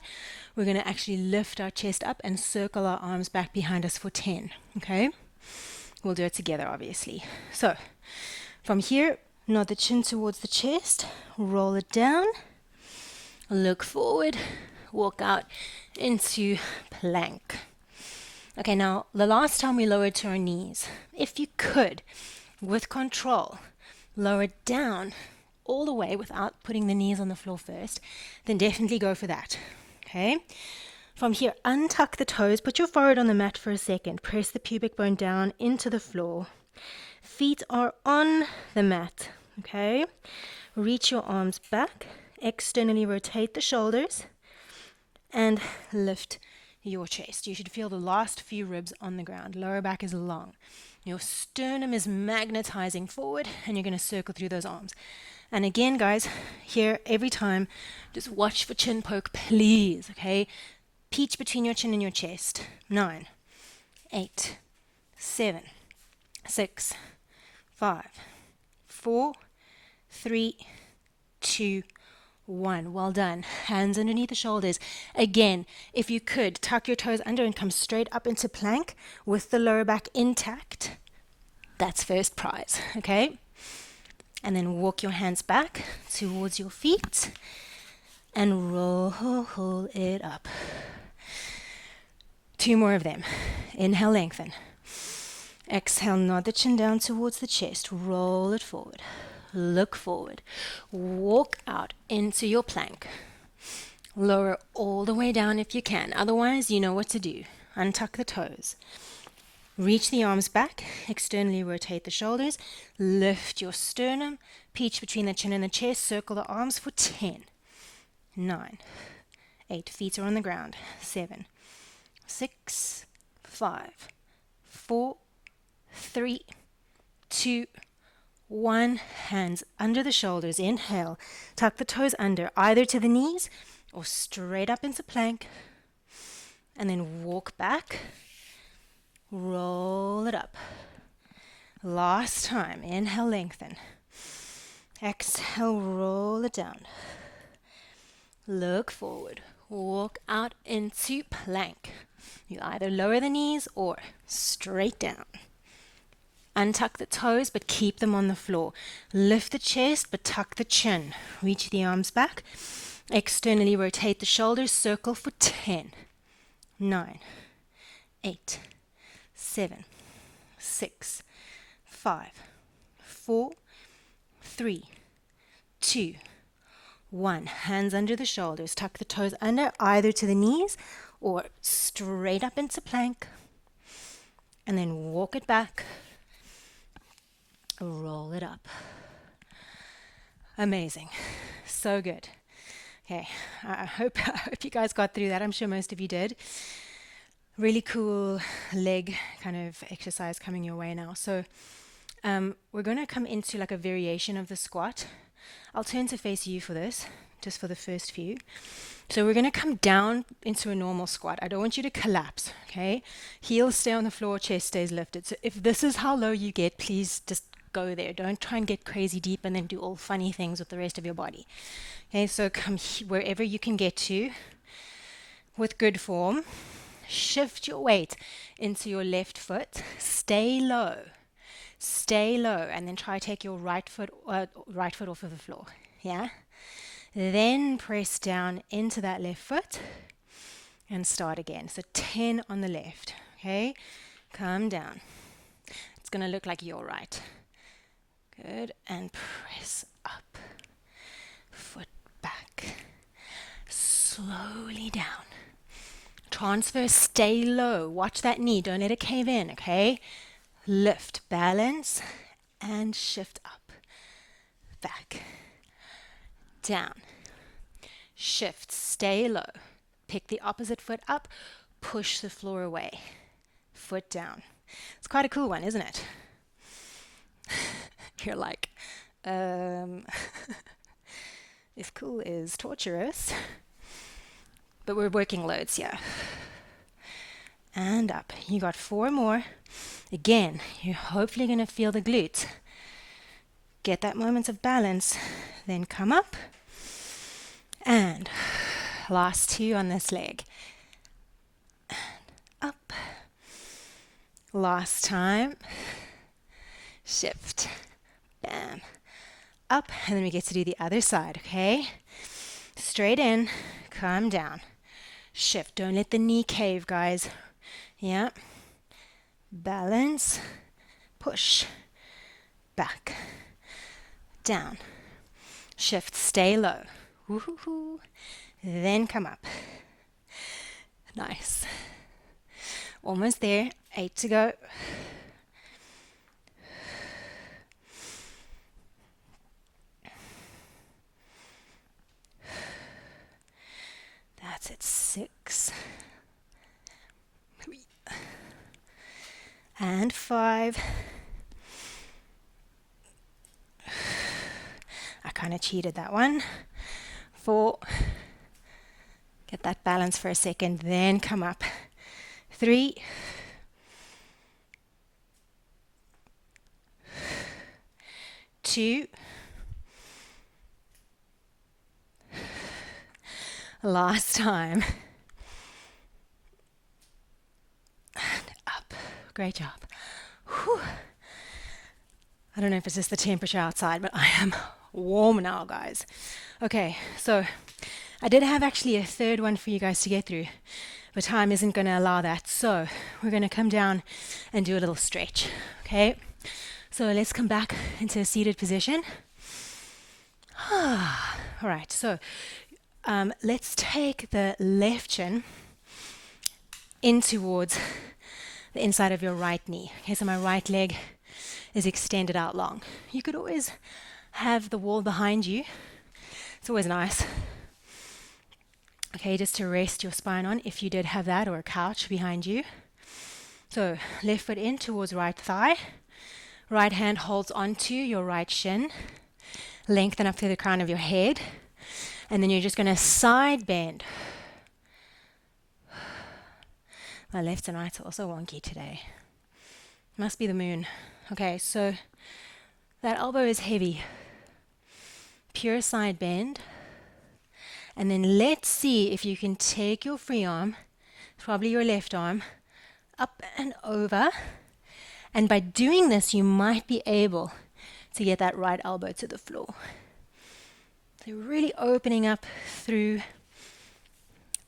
We're going to actually lift our chest up and circle our arms back behind us for 10, okay? We'll do it together, obviously. So, from here, nod the chin towards the chest, roll it down, look forward, walk out into plank. Okay, now the last time we lowered to our knees, if you could, with control, lower it down all the way without putting the knees on the floor first, then definitely go for that. Okay? From here, untuck the toes, put your forehead on the mat for a second, press the pubic bone down into the floor. Feet are on the mat, okay? Reach your arms back, externally rotate the shoulders, and lift your chest. You should feel the last few ribs on the ground. Lower back is long. Your sternum is magnetizing forward, and you're going to circle through those arms. And again, guys, here, every time, just watch for chin poke, please, okay? Peach between your chin and your chest. 9, 8, 7, 6, 5, 4, 3, 2, 1. Well done. Hands underneath the shoulders. Again, if you could, tuck your toes under and come straight up into plank with the lower back intact. That's first prize, okay? And then walk your hands back towards your feet and roll it up. 2 more of them. Inhale, lengthen. Exhale, nod the chin down towards the chest. Roll it forward. Look forward. Walk out into your plank. Lower all the way down if you can. Otherwise, you know what to do. Untuck the toes. Reach the arms back, externally rotate the shoulders, lift your sternum, peach between the chin and the chest, circle the arms for 10, 9, 8, feet are on the ground, 7, 6, 5, 4, 3, 2, 1, hands under the shoulders, inhale, tuck the toes under, either to the knees or straight up into plank, and then walk back. Roll it up. Last time. Inhale, lengthen. Exhale, roll it down. Look forward. Walk out into plank. You either lower the knees or straight down. Untuck the toes, but keep them on the floor. Lift the chest, but tuck the chin. Reach the arms back. Externally rotate the shoulders. Circle for 10, 9, 8, 7, 6, 5, 4, 3, 2, 1. Hands under the shoulders. Tuck the toes under, either to the knees or straight up into plank. And then walk it back. Roll it up. Amazing. So good. Okay, I hope you guys got through that. I'm sure most of you did. Really cool leg kind of exercise coming your way now. So we're going to come into like a variation of the squat. I'll turn to face you for this, just for the first few. So we're going to come down into a normal squat. I don't want you to collapse, okay? Heels stay on the floor, chest stays lifted. So if this is how low you get, please just go there. Don't try and get crazy deep and then do all funny things with the rest of your body. Okay, so come wherever you can get to with good form. Shift your weight into your left foot. Stay low, and then try to take your right foot off of the floor. Yeah. Then press down into that left foot and start again. So 10 on the left. Okay. Come down. It's gonna look like your right. Good. And press up. Foot back. Slowly down. Transfer, stay low. Watch that knee. Don't let it cave in, okay? Lift, balance, and shift up. Back. Down. Shift, stay low. Pick the opposite foot up. Push the floor away. Foot down. It's quite a cool one, isn't it? You're like, if cool is torturous. But we're working loads, yeah. And up. You got 4 more. Again, you're hopefully going to feel the glutes. Get that moment of balance. Then come up. And last 2 on this leg. And up. Last time. Shift. Bam. Up. And then we get to do the other side, okay? Straight in. Come down. Shift. Don't let the knee cave, guys. Yeah. Balance. Push. Back. Down. Shift. Stay low. Woo-hoo-hoo. Then come up. Nice. Almost there. 8 to go. That's it. 6. And 5. I kind of cheated that one. 4. Get that balance for a second, then come up. 3. 2. Last time. And up. Great job. Whew. I don't know if it's just the temperature outside, but I am warm now, guys. Okay, so I did have actually a third one for you guys to get through, but time isn't going to allow that. So we're going to come down and do a little stretch. Okay, so let's come back into a seated position. All right, so let's take the left shin in towards the inside of your right knee. Okay, so my right leg is extended out long. You could always have the wall behind you. It's always nice. Okay, just to rest your spine on if you did have that, or a couch behind you. So left foot in towards right thigh. Right hand holds onto your right shin. Lengthen up through the crown of your head. And then you're just going to side bend. My left and right are also wonky today. Must be the moon. Okay, so that elbow is heavy. Pure side bend. And then let's see if you can take your free arm, probably your left arm, up and over. And by doing this, you might be able to get that right elbow to the floor. So really opening up through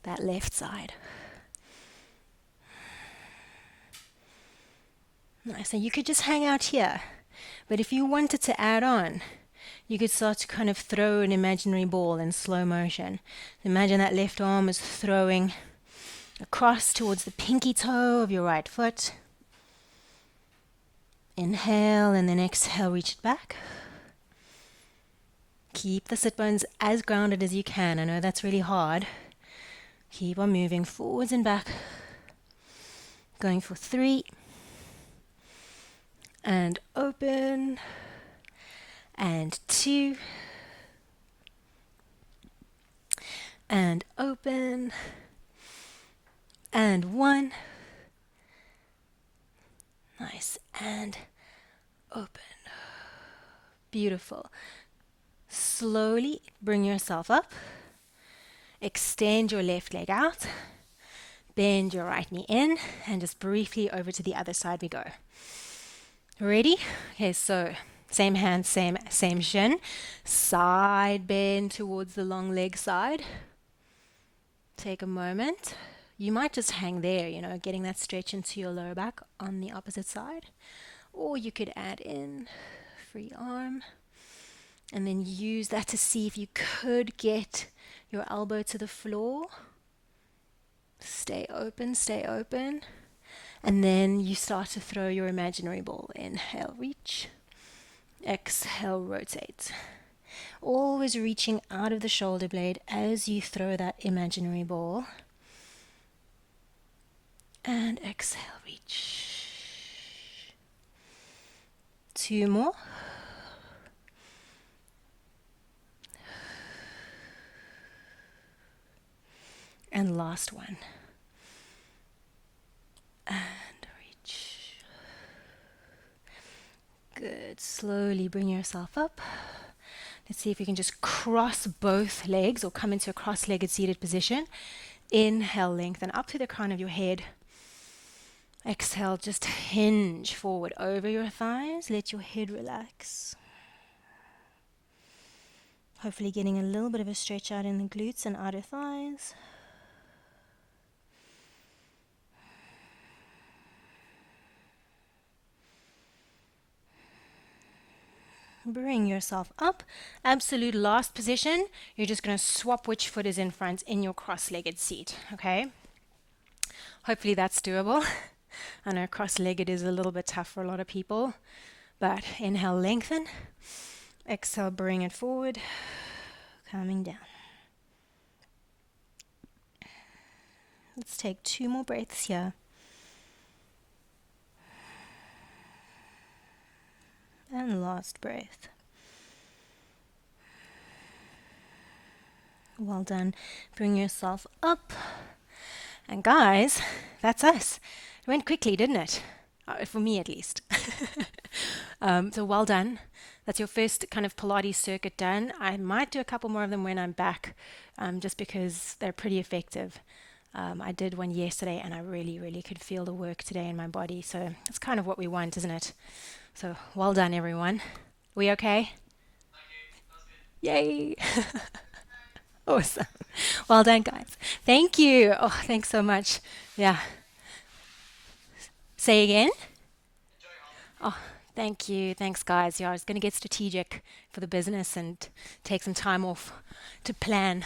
that left side. Nice. So you could just hang out here. But if you wanted to add on, you could start to kind of throw an imaginary ball in slow motion. Imagine that left arm is throwing across towards the pinky toe of your right foot. Inhale and then exhale, reach it back. Keep the sit bones as grounded as you can. I know that's really hard. Keep on moving forwards and back. Going for 3. And open. And 2. And open. And 1. Nice. And open. Beautiful. Slowly bring yourself up. Extend your left leg out. Bend your right knee in. And just briefly over to the other side we go. Ready? Okay, so same hand, same shin. Side bend towards the long leg side. Take a moment. You might just hang there, getting that stretch into your lower back on the opposite side. Or you could add in free arm. And then use that to see if you could get your elbow to the floor. Stay open, stay open. And then you start to throw your imaginary ball. Inhale, reach. Exhale, rotate. Always reaching out of the shoulder blade as you throw that imaginary ball. And exhale, reach. 2 more. And last one. And reach. Good. Good. Slowly bring yourself up. Let's see if you can just cross both legs or come into a cross-legged seated position. Inhale, lengthen up to the crown of your head. Exhale, just hinge forward over your thighs. Let your head relax. Hopefully getting a little bit of a stretch out in the glutes and outer thighs. Bring yourself up. Absolute last position. You're just going to swap which foot is in front in your cross-legged seat, okay? Hopefully that's doable. I know cross-legged is a little bit tough for a lot of people, but inhale, lengthen. Exhale, bring it forward, coming down. Let's take 2 more breaths here. And last breath. Well done. Bring yourself up. And guys, that's us. It went quickly, didn't it? For me at least. So well done. That's your first kind of Pilates circuit done. I might do a couple more of them when I'm back, just because they're pretty effective. I did one yesterday and I really, really could feel the work today in my body. So it's kind of what we want, isn't it? So well done, everyone. We okay? Yay! Awesome. Well done, guys. Thank you. Oh, thanks so much. Yeah. Say again? Oh, thank you. Thanks, guys. Yeah, I was going to get strategic for the business and take some time off to plan.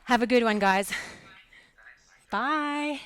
Have a good one, guys. Bye.